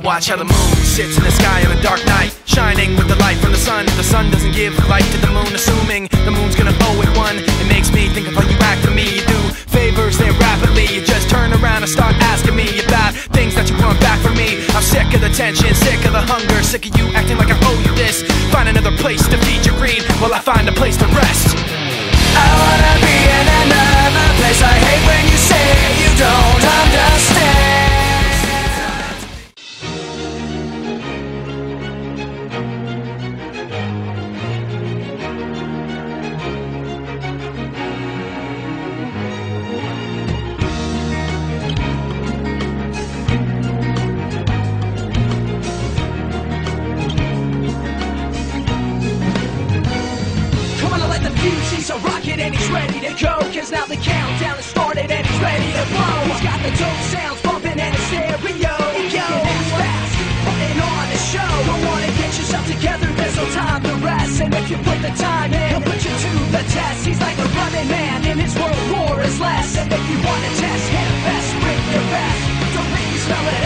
Watch how the moon sits in the sky on a dark night, shining with the light from the sun. The sun doesn't give light to the moon, assuming the moon's gonna owe it one. It makes me think of how you act to me. You do favors there rapidly, you just turn around and start asking me about things that you want back from me. I'm sick of the tension, sick of the hunger, sick of you acting like I owe you this. Find another place to feed your greed while I find a place to rest. I wanna be in another place. I hate when you say you don't understand. He's a rocket and he's ready to go, cause now the countdown has started and he's ready to blow. He's got the dope sounds bumping and his stereo. Yo, it's fast, putting on a show. Don't wanna get yourself together, there's no time to rest. And if you put the time in, he'll put you to the test. He's like a running man and his world war is less. And if you wanna test him best, bring your best. Don't make you smell it